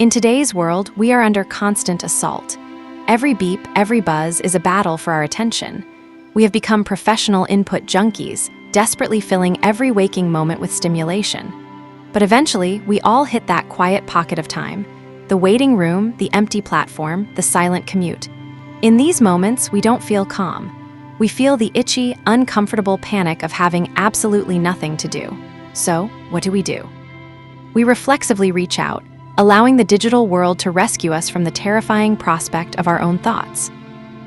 In today's world, we are under constant assault. Every beep, every buzz is a battle for our attention. We have become professional input junkies, desperately filling every waking moment with stimulation. But eventually, we all hit that quiet pocket of time, the waiting room, the empty platform, the silent commute. In these moments, we don't feel calm. We feel the itchy, uncomfortable panic of having absolutely nothing to do. So, what do? We reflexively reach out, allowing the digital world to rescue us from the terrifying prospect of our own thoughts.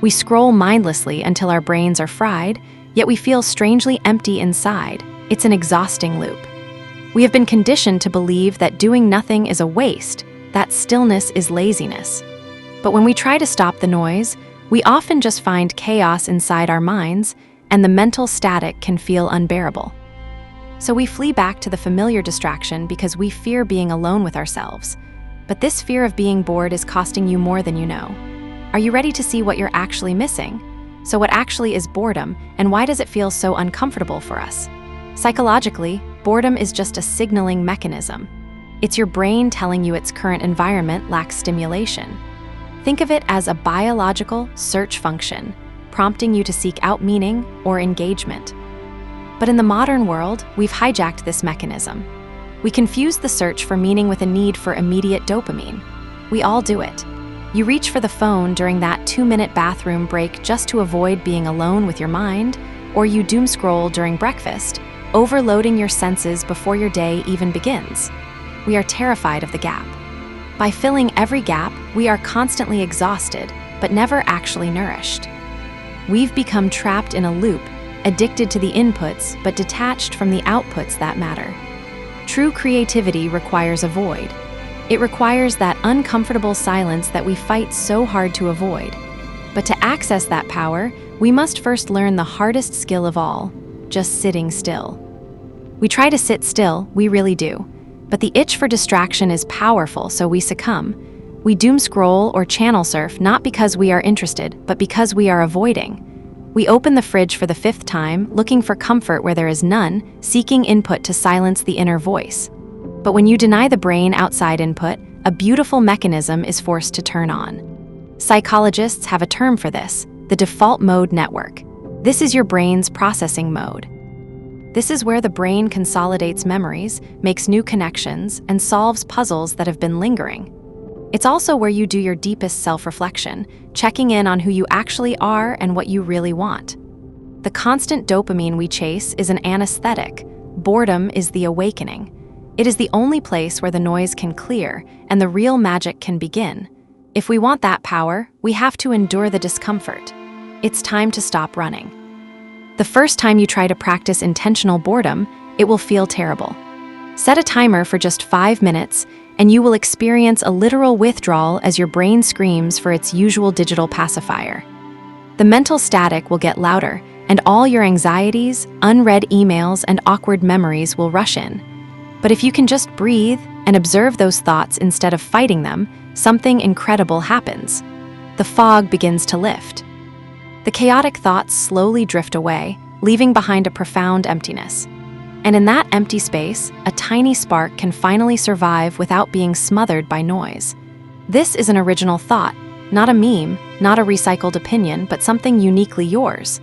We scroll mindlessly until our brains are fried, yet we feel strangely empty inside. It's an exhausting loop. We have been conditioned to believe that doing nothing is a waste, that stillness is laziness. But when we try to stop the noise, we often just find chaos inside our minds, and the mental static can feel unbearable. So we flee back to the familiar distraction because we fear being alone with ourselves. But this fear of being bored is costing you more than you know. Are you ready to see what you're actually missing? So what actually is boredom, and why does it feel so uncomfortable for us? Psychologically, boredom is just a signaling mechanism. It's your brain telling you its current environment lacks stimulation. Think of it as a biological search function, prompting you to seek out meaning or engagement. But in the modern world, we've hijacked this mechanism. We confuse the search for meaning with a need for immediate dopamine. We all do it. You reach for the phone during that 2-minute bathroom break just to avoid being alone with your mind, or you doom scroll during breakfast, overloading your senses before your day even begins. We are terrified of the gap. By filling every gap, we are constantly exhausted, but never actually nourished. We've become trapped in a loop, addicted to the inputs, but detached from the outputs that matter. True creativity requires a void. It requires that uncomfortable silence that we fight so hard to avoid. But to access that power, we must first learn the hardest skill of all, just sitting still. We try to sit still, we really do. But the itch for distraction is powerful, so we succumb. We doom scroll or channel surf not because we are interested, but because we are avoiding. We open the fridge for the 5th time, looking for comfort where there is none, seeking input to silence the inner voice. But when you deny the brain outside input, a beautiful mechanism is forced to turn on. Psychologists have a term for this, the default mode network. This is your brain's processing mode. This is where the brain consolidates memories, makes new connections, and solves puzzles that have been lingering. It's also where you do your deepest self-reflection, checking in on who you actually are and what you really want. The constant dopamine we chase is an anesthetic. Boredom is the awakening. It is the only place where the noise can clear and the real magic can begin. If we want that power, we have to endure the discomfort. It's time to stop running. The first time you try to practice intentional boredom, it will feel terrible. Set a timer for just 5 minutes, and you will experience a literal withdrawal as your brain screams for its usual digital pacifier. The mental static will get louder, and all your anxieties, unread emails, and awkward memories will rush in. But if you can just breathe and observe those thoughts instead of fighting them, something incredible happens. The fog begins to lift. The chaotic thoughts slowly drift away, leaving behind a profound emptiness. And in that empty space, a tiny spark can finally survive without being smothered by noise. This is an original thought, not a meme, not a recycled opinion, but something uniquely yours.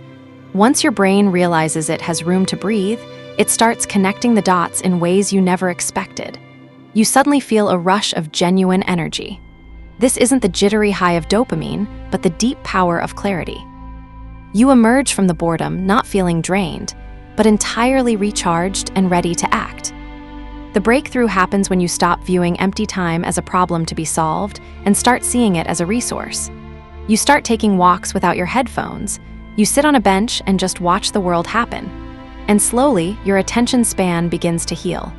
Once your brain realizes it has room to breathe, it starts connecting the dots in ways you never expected. You suddenly feel a rush of genuine energy. This isn't the jittery high of dopamine, but the deep power of clarity. You emerge from the boredom not feeling drained, but entirely recharged and ready to act. The breakthrough happens when you stop viewing empty time as a problem to be solved and start seeing it as a resource. You start taking walks without your headphones. You sit on a bench and just watch the world happen. And slowly, your attention span begins to heal.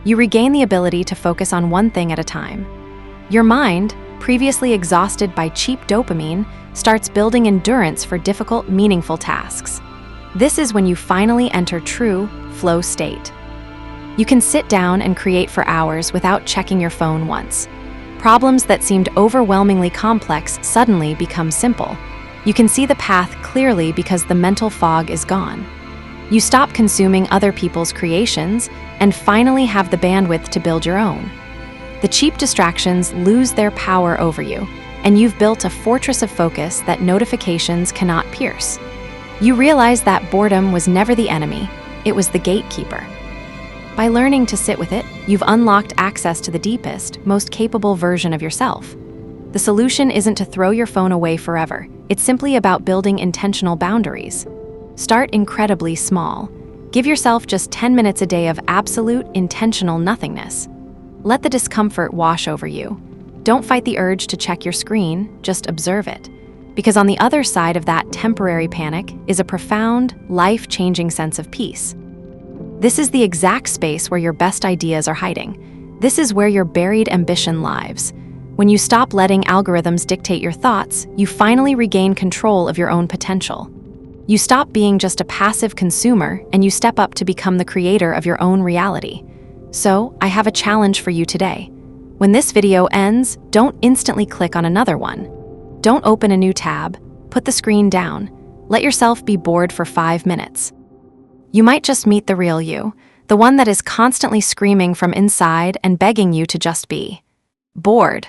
You regain the ability to focus on one thing at a time. Your mind, previously exhausted by cheap dopamine, starts building endurance for difficult, meaningful tasks. This is when you finally enter true flow state. You can sit down and create for hours without checking your phone once. Problems that seemed overwhelmingly complex suddenly become simple. You can see the path clearly because the mental fog is gone. You stop consuming other people's creations and finally have the bandwidth to build your own. The cheap distractions lose their power over you, and you've built a fortress of focus that notifications cannot pierce. You realize that boredom was never the enemy, it was the gatekeeper. By learning to sit with it, you've unlocked access to the deepest, most capable version of yourself. The solution isn't to throw your phone away forever. It's simply about building intentional boundaries. Start incredibly small. Give yourself just 10 minutes a day of absolute, intentional nothingness. Let the discomfort wash over you. Don't fight the urge to check your screen, just observe it. Because on the other side of that temporary panic is a profound, life-changing sense of peace. This is the exact space where your best ideas are hiding. This is where your buried ambition lives. When you stop letting algorithms dictate your thoughts, you finally regain control of your own potential. You stop being just a passive consumer and you step up to become the creator of your own reality. So, I have a challenge for you today. When this video ends, don't instantly click on another one. Don't open a new tab. Put the screen down. Let yourself be bored for 5 minutes. You might just meet the real you, the one that is constantly screaming from inside and begging you to just be bored.